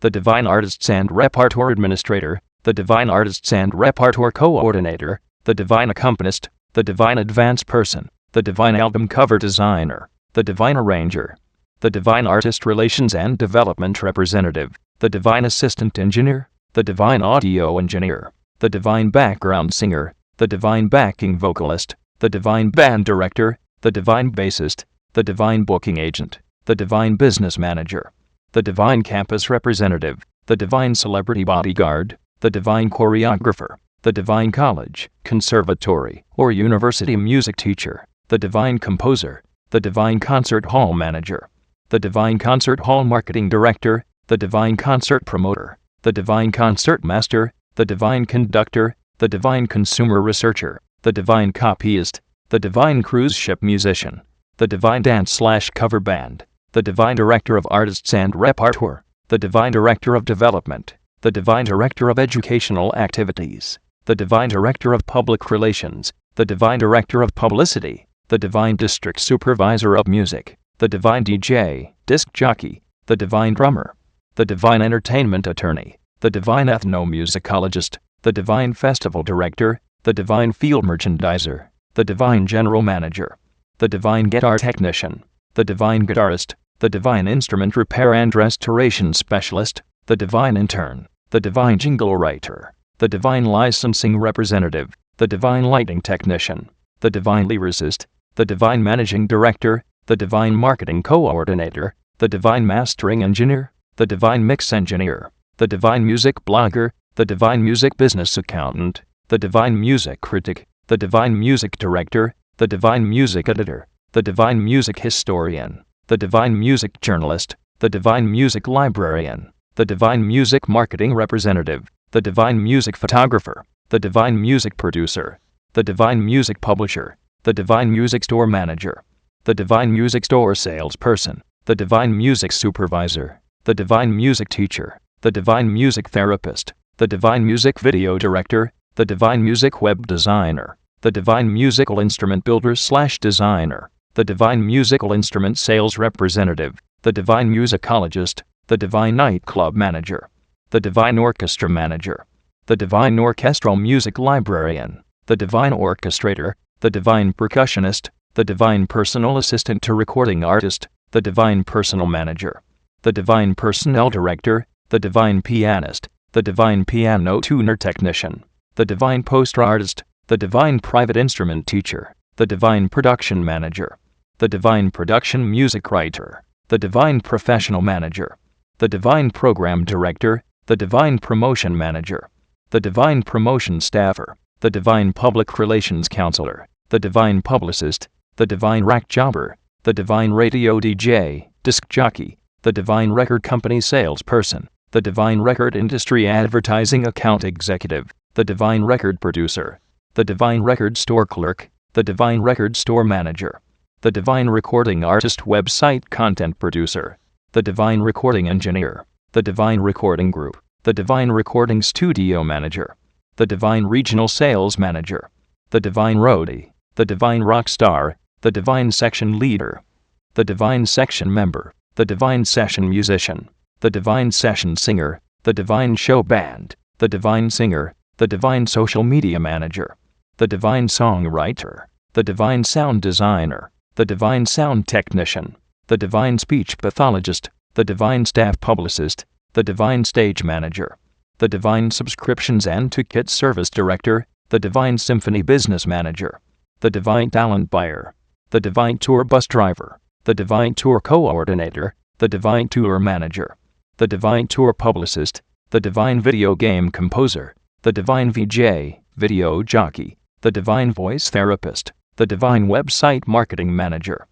the Divine Artists and Repertoire Administrator, the Divine Artists and Repertoire Coordinator, the Divine Accompanist, the Divine Advance Person, the Divine Album Cover Designer, the Divine Arranger, the Divine Artist Relations and Development Representative, the Divine Assistant Engineer, the Divine Audio Engineer, the Divine Background Singer, the Divine Backing Vocalist, the Divine Band Director, the Divine Bassist, the Divine Booking Agent, the Divine Business Manager, the Divine Campus Representative, the Divine Celebrity Bodyguard, the Divine Choreographer, the Divine College, Conservatory, or University Music Teacher, the Divine Composer, the Divine Concert Hall Manager, the Divine Concert Hall Marketing Director, the Divine Concert Promoter, the Divine Concert Master, the Divine Conductor, the Divine Consumer Researcher, the Divine Copyist, the Divine Cruise Ship Musician, the Divine Dance/Cover Band, the Divine Director of Artists and Repertoire, the Divine Director of Development, the Divine Director of Educational Activities, the Divine Director of Public Relations, the Divine Director of Publicity, the Divine District Supervisor of Music, the Divine DJ, Disc Jockey, the Divine Drummer, the Divine Entertainment Attorney, the Divine Ethnomusicologist, the Divine Festival Director, the Divine Field Merchandiser, the Divine General Manager, the Divine Guitar Technician, the Divine Guitarist, the Divine Instrument Repair and Restoration Specialist, the Divine Intern, the Divine Jingle Writer, the Divine Licensing Representative, the Divine Lighting Technician, the Divine Lyricist, the Divine Managing Director, the Divine Marketing Coordinator, the Divine Mastering Engineer, the Divine Mix Engineer, the Divine Music Blogger, the Divine Music Business Accountant, the Divine Music Critic, the Divine Music Director, the Divine Music Editor, the Divine Music Historian, the Divine Music Journalist, the Divine Music Librarian, the Divine Music Marketing Representative, the Divine Music Photographer, the Divine Music Producer, the Divine Music Publisher, the Divine Music Store Manager, the Divine Music Store Salesperson, the Divine Music Supervisor, the Divine Music Teacher, the Divine Music Therapist, the Divine Music Video Director, the Divine Music Web Designer, the Divine Musical Instrument Builder/Designer, the Divine Musical Instrument Sales Representative, the Divine Musicologist, the Divine Nightclub Manager, the Divine Orchestra Manager, the Divine Orchestral Music Librarian, the Divine Orchestrator, the Divine Percussionist, the Divine Personal Assistant to Recording Artist, the Divine Personal Manager, the Divine Personnel Director, the Divine Pianist, the Divine Piano Tuner Technician, the Divine Poster Artist, the Divine Private Instrument Teacher, the Divine Production Manager, the Divine Production Music Writer, the Divine Professional Manager, the Divine Program Director, the Divine Promotion Manager, the Divine Promotion Staffer, the Divine Public Relations Counselor, the Divine Publicist, the Divine Rack Jobber, the Divine Radio DJ, Disc Jockey, the Divine Record Company Salesperson, the Divine Record Industry Advertising Account Executive, the Divine Record Producer, the Divine Record Store Clerk, the Divine Record Store Manager, the Divine Recording Artist Website Content Producer, the Divine Recording Engineer, the Divine Recording Group, the Divine Recording Studio Manager, the Divine Regional Sales Manager, the Divine Roadie, the Divine Rock Star, the Divine Section Leader, the Divine Section Member, the Divine Session Musician, the Divine Session Singer, the Divine Show Band, the Divine Singer, the Divine Social Media Manager, the Divine Songwriter, the Divine Sound Designer, the Divine Sound Technician, the Divine Speech Pathologist, the Divine Staff Publicist, the Divine Stage Manager, the Divine Subscriptions and Ticket Service Director, the Divine Symphony Business Manager, the Divine Talent Buyer, the Divine Tour Bus Driver, the Divine Tour Coordinator, the Divine Tour Manager, the Divine Tour Publicist, the Divine Video Game Composer, the Divine VJ, Video Jockey, the Divine Voice Therapist, the Divine Website Marketing Manager,